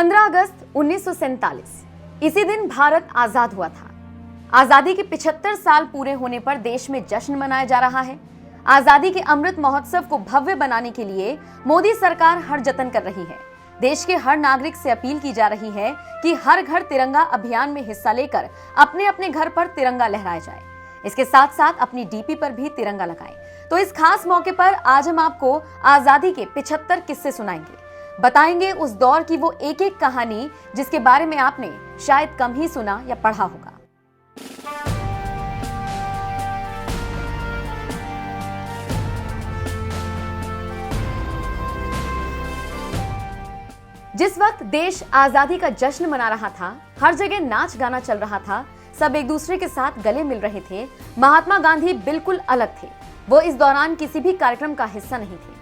15 अगस्त 1947 इसी दिन भारत आजाद हुआ था। आजादी के 75 साल पूरे होने पर देश में जश्न मनाया जा रहा है। आजादी के अमृत महोत्सव को भव्य बनाने के लिए मोदी सरकार हर जतन कर रही है। देश के हर नागरिक से अपील की जा रही है कि हर घर तिरंगा अभियान में हिस्सा लेकर अपने अपने घर पर तिरंगा लहराया जाए। इसके साथ साथ अपनी डीपी पर भी तिरंगा लगाएं। तो इस खास मौके पर आज हम आपको आजादी के 75 किस्से सुनाएंगे, बताएंगे उस दौर की वो एक एक कहानी जिसके बारे में आपने शायद कम ही सुना या पढ़ा होगा। जिस वक्त देश आजादी का जश्न मना रहा था, हर जगह नाच गाना चल रहा था, सब एक दूसरे के साथ गले मिल रहे थे, महात्मा गांधी बिल्कुल अलग थे। वो इस दौरान किसी भी कार्यक्रम का हिस्सा नहीं थे।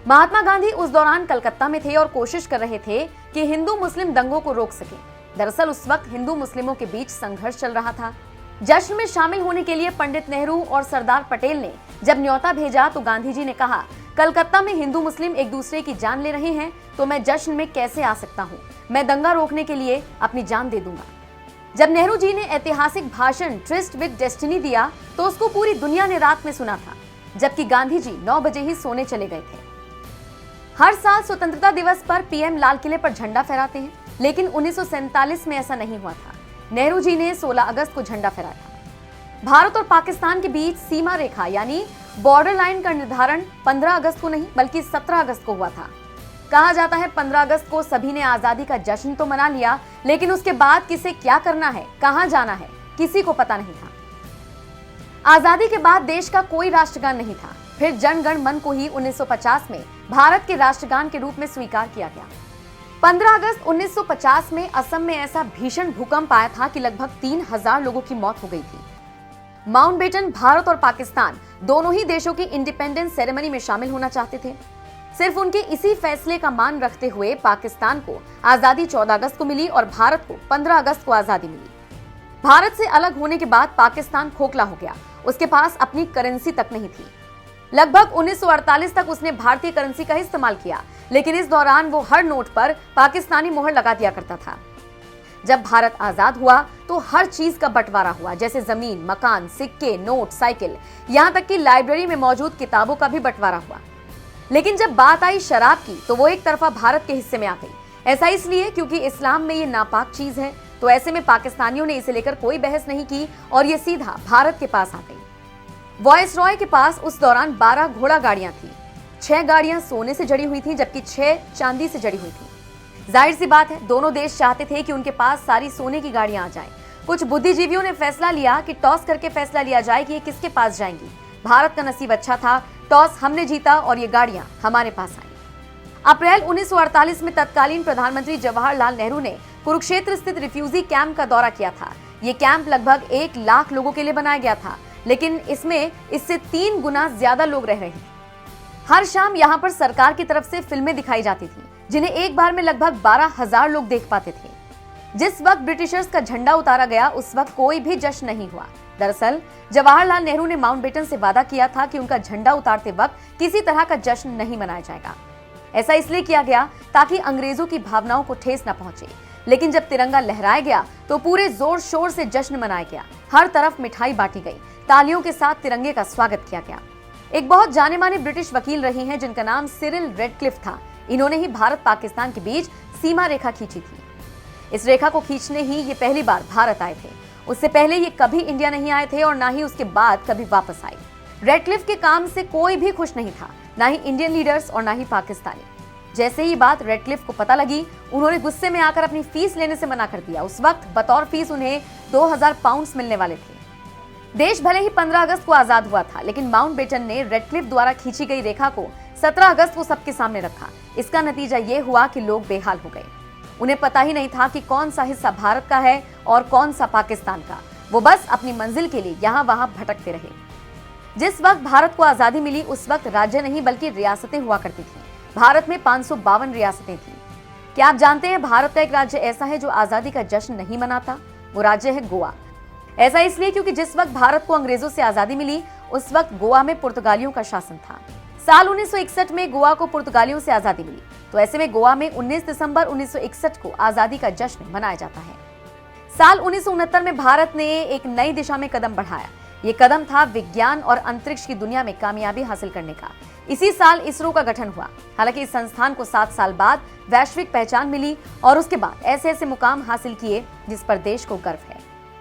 महात्मा गांधी उस दौरान कलकत्ता में थे और कोशिश कर रहे थे कि हिंदू मुस्लिम दंगों को रोक सकें। दरअसल उस वक्त हिंदू मुस्लिमों के बीच संघर्ष चल रहा था। जश्न में शामिल होने के लिए पंडित नेहरू और सरदार पटेल ने जब न्योता भेजा तो गांधी जी ने कहा, कलकत्ता में हिंदू मुस्लिम एक दूसरे की जान ले रहे हैं तो मैं जश्न में कैसे आ सकता हूँ। मैं दंगा रोकने के लिए अपनी जान दे दूंगा। जब नेहरू जी ने ऐतिहासिक भाषण ट्रिस्ट विद डेस्टिनी दिया तो उसको पूरी दुनिया ने रात में सुना था, जबकि गांधी जी 9 बजे ही सोने चले गए थे। हर साल स्वतंत्रता दिवस पर पीएम लाल किले पर झंडा फहराते हैं, लेकिन 1947 में ऐसा नहीं हुआ था। नेहरू जी ने 16 अगस्त को झंडा फहराया था। भारत और पाकिस्तान के बीच सीमा रेखा यानी बॉर्डर लाइन का निर्धारण 15 अगस्त को नहीं बल्कि 17 अगस्त को हुआ था। कहा जाता है 15 अगस्त को सभी ने आजादी का जश्न तो मना लिया, लेकिन उसके बाद किसे क्या करना है, कहां जाना है, किसी को पता नहीं था। आजादी के बाद देश का कोई राष्ट्रगान नहीं था। फिर जन गण मन को ही 1950 में भारत के राष्ट्रगान के रूप में स्वीकार किया गया। 15 अगस्त 1950 में असम में ऐसा भीषण भूकंप आया था कि लगभग 3000 लोगों की मौत हो गई थी। माउंटबेटन भारत और पाकिस्तान दोनों ही देशों की इंडिपेंडेंस सेरेमनी में शामिल होना चाहते थे। सिर्फ उनके इसी फैसले का मान रखते हुए पाकिस्तान को आजादी 14 अगस्त को मिली और भारत को 15 अगस्त को आजादी मिली। भारत से अलग होने के बाद पाकिस्तान खोखला हो गया। उसके पास अपनी करेंसी तक नहीं थी। लगभग 1948 तक उसने भारतीय करेंसी का इस्तेमाल किया, लेकिन इस दौरान वो हर नोट पर पाकिस्तानी मोहर लगा दिया करता था। जब भारत आजाद हुआ तो हर चीज का बंटवारा हुआ, जैसे जमीन, मकान, सिक्के, नोट, साइकिल, यहाँ तक कि लाइब्रेरी में मौजूद किताबों का भी बंटवारा हुआ। लेकिन जब बात आई शराब की तो वो एक तरफा भारत के हिस्से में आ गई। ऐसा इसलिए क्योंकि इस्लाम में ये नापाक चीज है, तो ऐसे में पाकिस्तानियों ने इसे लेकर कोई बहस नहीं की और ये सीधा भारत के पास आ गई। वॉयसरॉय के पास उस दौरान 12 घोड़ा गाड़ियां थी। 6 गाड़ियां सोने से जड़ी हुई थी जबकि 6 चांदी से जड़ी हुई थी। जाहिर सी बात है, दोनों देश चाहते थे कि उनके पास सारी सोने की गाड़ियां आ जाएं। कुछ बुद्धिजीवियों ने फैसला लिया कि टॉस करके फैसला लिया जाए कि ये किसके पास जाएंगी। भारत का नसीब अच्छा था, टॉस हमने जीता और ये गाड़ियां हमारे पास आई। अप्रैल 1948 में तत्कालीन प्रधानमंत्री जवाहरलाल नेहरू ने कुरुक्षेत्र स्थित रिफ्यूजी कैंप का दौरा किया था। ये कैंप लगभग 1 लाख लोगों के लिए बनाया गया था, लेकिन इसमें इससे 3 गुना ज्यादा लोग रह रहे थे। हर शाम यहाँ पर सरकार की तरफ से फिल्में दिखाई जाती थी, जिन्हें एक बार में लगभग 12,000 लोग देख पाते थे। जिस वक्त ब्रिटिशर्स का झंडा उतारा गया उस वक्त कोई भी जश्न नहीं हुआ। दरअसल जवाहरलाल नेहरू ने माउंटबेटन से वादा किया था कि उनका झंडा उतारते वक्त किसी तरह का जश्न नहीं मनाया जाएगा। ऐसा इसलिए किया गया ताकि अंग्रेजों की भावनाओं को ठेस न पहुंचे। लेकिन जब तिरंगा लहराया गया तो पूरे जोर शोर से जश्न मनाया गया। हर तरफ मिठाई बांटी गई, तालियों के साथ तिरंगे का स्वागत किया गया। एक बहुत जाने माने ब्रिटिश वकील रही हैं जिनका नाम सिरिल रेडक्लिफ था। इन्होंने ही भारत पाकिस्तान के बीच सीमा रेखा खींची थी। इस रेखा को खींचने ही ये पहली बार भारत आए थे। उससे पहले ये कभी इंडिया नहीं आए थे और ना ही उसके बाद कभी वापस आए। रेडक्लिफ के काम से कोई भी खुश नहीं था, ना ही इंडियन लीडर्स और ना ही पाकिस्तानी। जैसे ही बात रेडक्लिफ को पता लगी, उन्होंने गुस्से में आकर अपनी फीस लेने से मना कर दिया। उस वक्त बतौर फीस उन्हें 2000 पाउंड मिलने वाले थे। देश भले ही 15 अगस्त को आजाद हुआ था, लेकिन माउंटबेटन ने रेडक्लिफ द्वारा खींची गई रेखा को 17 अगस्त को सबके सामने रखा। इसका नतीजा ये हुआ कि लोग बेहाल हो गए। उन्हें पता ही नहीं था कि कौन सा हिस्सा भारत का है और कौन सा पाकिस्तान का। वो बस अपनी मंजिल के लिए यहाँ वहां भटकते रहे। जिस वक्त भारत को आजादी मिली उस वक्त राज्य नहीं बल्कि रियासतें हुआ करती थी। भारत में 552 रियासतें थी। क्या आप जानते हैं भारत का एक राज्य ऐसा है जो आजादी का जश्न नहीं मनाता? वो राज्य है गोवा। ऐसा इसलिए क्योंकि जिस वक्त भारत को अंग्रेजों से आजादी मिली उस वक्त गोवा में पुर्तगालियों का शासन था। साल 1961 में गोवा को पुर्तगालियों से आजादी मिली, तो ऐसे में गोवा में 19 दिसंबर 1961 को आजादी का जश्न मनाया जाता है। साल 1969 में भारत ने एक नई दिशा में कदम बढ़ाया। ये कदम था विज्ञान और अंतरिक्ष की दुनिया में कामयाबी हासिल करने का। इसी साल इसरो का गठन हुआ। हालांकि इस संस्थान को 7 साल बाद वैश्विक पहचान मिली और उसके बाद ऐसे ऐसे मुकाम हासिल किए जिस पर देश को गर्व है।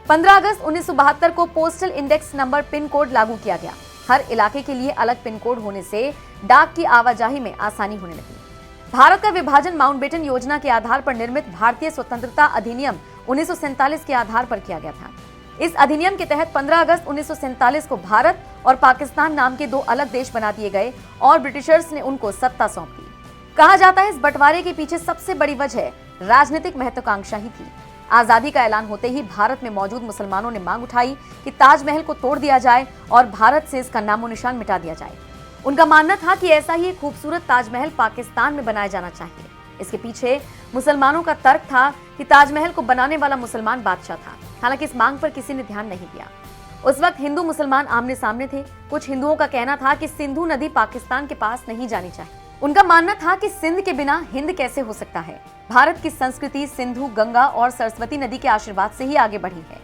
15 अगस्त 1972 को postal index number pin code लागू किया गया। हर इलाके के लिए अलग पिन कोड होने से डाक की आवाजाही में आसानी होने लगी। भारत का विभाजन माउंटबेटन योजना के आधार पर निर्मित भारतीय स्वतंत्रता अधिनियम 1947 के आधार पर किया गया था। इस अधिनियम के तहत 15 अगस्त 1947 को भारत और पाकिस्तान नाम के 2 अलग देश बना दिए गए और ब्रिटिशर्स ने उनको सत्ता सौंप दी। कहा जाता है इस बंटवारे के पीछे सबसे बड़ी वजह राजनीतिक महत्वाकांक्षा ही थी। आजादी का ऐलान होते ही भारत में मौजूद मुसलमानों ने मांग उठाई कि ताजमहल को तोड़ दिया जाए और भारत से इसका नामो निशान मिटा दिया जाए। उनका मानना था कि ऐसा ही एक खूबसूरत ताजमहल पाकिस्तान में बनाया जाना चाहिए। इसके पीछे मुसलमानों का तर्क था कि ताजमहल को बनाने वाला मुसलमान बादशाह था। हालांकि इस मांग पर किसी ने ध्यान नहीं दिया। उस वक्त हिंदू मुसलमान आमने सामने थे। कुछ हिंदुओं का कहना था कि सिंधु नदी पाकिस्तान के पास नहीं जानी चाहिए। उनका मानना था कि सिंध के बिना हिंद कैसे हो सकता है। भारत की संस्कृति सिंधु, गंगा और सरस्वती नदी के आशीर्वाद से ही आगे बढ़ी है।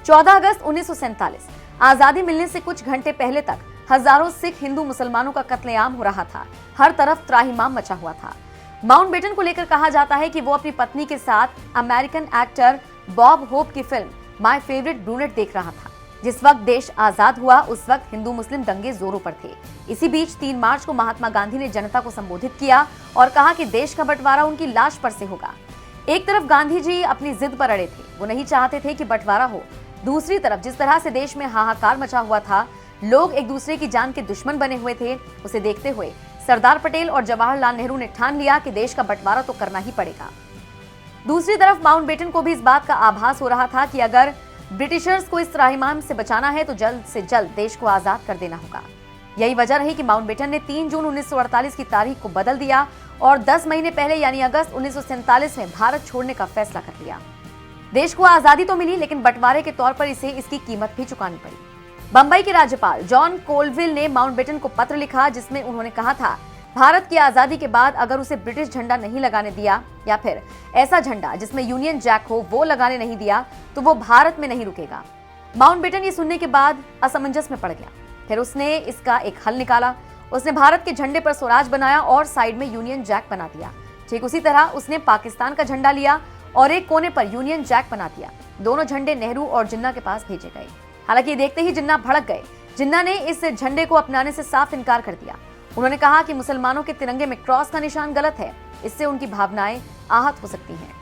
14 अगस्त 1947 आजादी मिलने से कुछ घंटे पहले तक हजारों सिख हिंदू मुसलमानों का कत्लेआम हो रहा था। हर तरफ त्राहिमाम मचा हुआ था। माउंटबेटन को लेकर कहा जाता है कि वो अपनी पत्नी के साथ अमेरिकन एक्टर बॉब होप की फिल्म माय फेवरेट ब्रूनेट देख रहा था। जिस वक्त देश आजाद हुआ उस वक्त हिंदू मुस्लिम दंगे जोरों पर थे। इसी बीच 3 मार्च को महात्मा गांधी ने जनता को संबोधित किया और कहा कि देश का बंटवारा उनकी लाश पर से होगा। एक तरफ गांधी जी अपनी जिद पर अड़े थे, वो नहीं चाहते थे कि बंटवारा हो। दूसरी तरफ जिस तरह से देश में हाहाकार मचा हुआ था, लोग एक दूसरे की जान के दुश्मन बने हुए थे, उसे देखते हुए सरदार पटेल और जवाहरलाल नेहरू ने ठान लिया कि देश का बंटवारा तो करना ही पड़ेगा। दूसरी तरफ माउंटबेटन को भी इस बात का आभास हो रहा था कि अगर ब्रिटिशर्स को इस त्राहिमाम से बचाना है तो जल्द से जल्द देश को आजाद कर देना होगा। यही वजह रही कि माउंटबेटन ने 3 जून 1948 की तारीख को बदल दिया और 10 महीने पहले यानी अगस्त 1947 में भारत छोड़ने का फैसला कर लिया। देश को आजादी तो मिली, लेकिन बंटवारे के तौर पर इसे इसकी कीमत भी चुकानी पड़ी। बंबई के राज्यपाल जॉन कोलविल ने माउंटबेटन को पत्र लिखा जिसमें उन्होंने कहा था भारत की आजादी के बाद अगर उसे ब्रिटिश झंडा नहीं लगाने दिया या फिर ऐसा झंडा जिसमें यूनियन जैक हो वो लगाने नहीं दिया तो वो भारत में नहीं रुकेगा। माउंटबेटन ये सुनने के बाद असमंजस में पड़ गया। फिर उसने इसका एक हल निकाला। उसने भारत के झंडे पर स्वराज बनाया और साइड में यूनियन जैक बना दिया। ठीक उसी तरह उसने पाकिस्तान का झंडा लिया और एक कोने पर यूनियन जैक बना दिया। दोनों झंडे नेहरू और जिन्ना के पास भेजे गए। हालांकि देखते ही जिन्ना भड़क गए। जिन्ना ने इस झंडे को अपनाने से साफ इनकार कर दिया। उन्होंने कहा कि मुसलमानों के तिरंगे में क्रॉस का निशान गलत है, इससे उनकी भावनाएं आहत हो सकती हैं।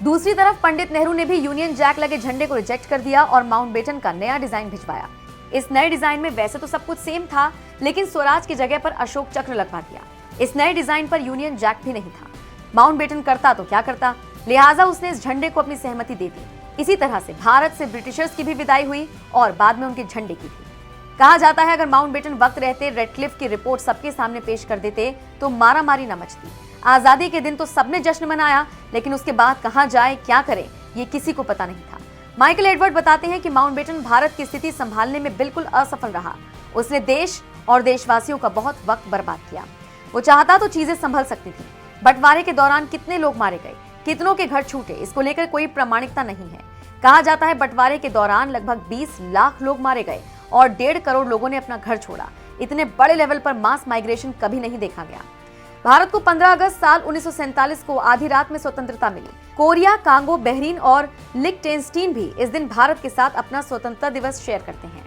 दूसरी तरफ पंडित नेहरू ने भी यूनियन जैक लगे झंडे को रिजेक्ट कर दिया और माउंटबेटन का नया डिजाइन भिजवाया। इस नए डिजाइन में वैसे तो सब कुछ सेम था, लेकिन स्वराज की जगह पर अशोक चक्र लगवा दिया। इस नए डिजाइन पर यूनियन जैक भी नहीं था। माउंटबेटन करता तो क्या करता, लिहाजा उसने इस झंडे को अपनी सहमति दे दी। इसी तरह से भारत से ब्रिटिशर्स की भी विदाई हुई और बाद में उनके झंडे की भी। कहा जाता है अगर माउंटबेटन वक्त रहते रेडक्लिफ की रिपोर्ट सबके सामने पेश कर देते तो मारामारी न मचती। आजादी के दिन तो सबने जश्न मनाया, लेकिन उसके बाद कहां जाए क्या करे ये किसी को पता नहीं था। माइकल एडवर्ड बताते हैं कि माउंटबेटन भारत की स्थिति संभालने में बिल्कुल असफल रहा। उसने देश और देशवासियों का बहुत वक्त बर्बाद किया। वो चाहता तो चीजें संभल सकती थी। बंटवारे के दौरान कितने लोग मारे गए, कितनों के घर छूटे, इसको लेकर कोई प्रामाणिकता नहीं है। कहा जाता है बंटवारे के दौरान लगभग 20 लाख लोग मारे गए और 1.5 करोड़ लोगों ने अपना घर छोड़ा। इतने बड़े लेवल पर मास माइग्रेशन कभी नहीं देखा गया। भारत को 15 अगस्त साल 1947 को आधी रात में स्वतंत्रता मिली। कोरिया, कांगो, बहरीन और लिक्टेनस्टीन भी इस दिन भारत के साथ अपना स्वतंत्रता दिवस शेयर करते हैं।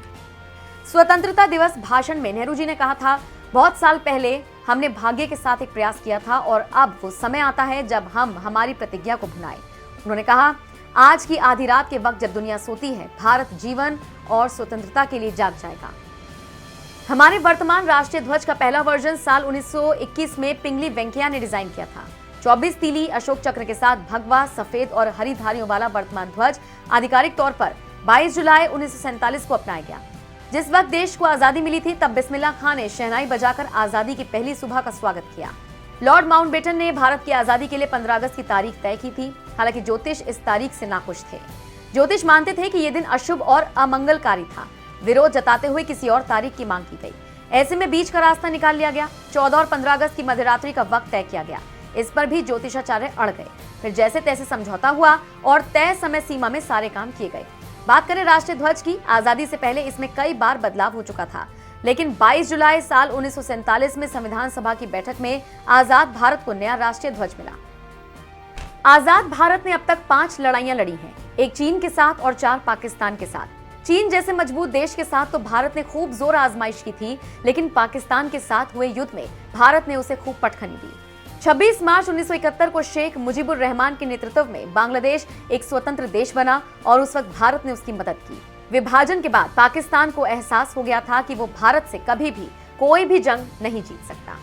स्वतंत्रता दिवस भाषण में नेहरू जी ने कहा था, बहुत साल पहले हमने भाग्य के साथ एक प्रयास किया था और अब वो समय आता है जब हम हमारी प्रतिज्ञा को भुनाएं। उन्होंने कहा, आज की आधी रात के वक्त जब दुनिया सोती है, भारत जीवन और स्वतंत्रता के लिए जाग जाएगा। हमारे वर्तमान राष्ट्रीय ध्वज का पहला वर्जन साल 1921 में पिंगली वेंकैया ने डिजाइन किया था। 24 तीली अशोक चक्र के साथ भगवा, सफेद और हरी धारियों वाला वर्तमान ध्वज आधिकारिक तौर पर 22 जुलाई 1947 को अपनाया गया। जिस वक्त देश को आजादी मिली थी तब बिस्मिल्लाह खान ने शहनाई बजाकर आजादी की पहली सुबह का स्वागत किया। लॉर्ड माउंटबेटन ने भारत की आजादी के लिए 15 अगस्त की तारीख तय की थी। हालांकि ज्योतिष इस तारीख से नाखुश थे। ज्योतिष मानते थे कि यह दिन अशुभ और अमंगलकारी था। विरोध जताते हुए किसी और तारीख की मांग की गई। ऐसे में बीच का रास्ता निकाल लिया गया। 14 और 15 अगस्त की मध्यरात्रि का वक्त तय किया गया। इस पर भी ज्योतिषाचार्य अड़ गए। फिर जैसे तैसे समझौता हुआ और तय समय सीमा में सारे काम किए गए। बात करें राष्ट्रीय ध्वज की, आजादी से पहले इसमें कई बार बदलाव हो चुका था, लेकिन 22 जुलाई साल 1947 में संविधान सभा की बैठक में आजाद भारत को नया राष्ट्रीय ध्वज मिला। आजाद भारत ने अब तक 5 लड़ाइयां लड़ी हैं, एक चीन के साथ और 4 पाकिस्तान के साथ। चीन जैसे मजबूत देश के साथ तो भारत ने खूब जोर आजमाइश की थी, लेकिन पाकिस्तान के साथ हुए युद्ध में भारत ने उसे खूब पटखनी दी। 26 मार्च 1971 को शेख मुजीबुर रहमान के नेतृत्व में बांग्लादेश एक स्वतंत्र देश बना और उस वक्त भारत ने उसकी मदद की। विभाजन के बाद पाकिस्तान को एहसास हो गया था कि वो भारत से कभी भी कोई भी जंग नहीं जीत सकता।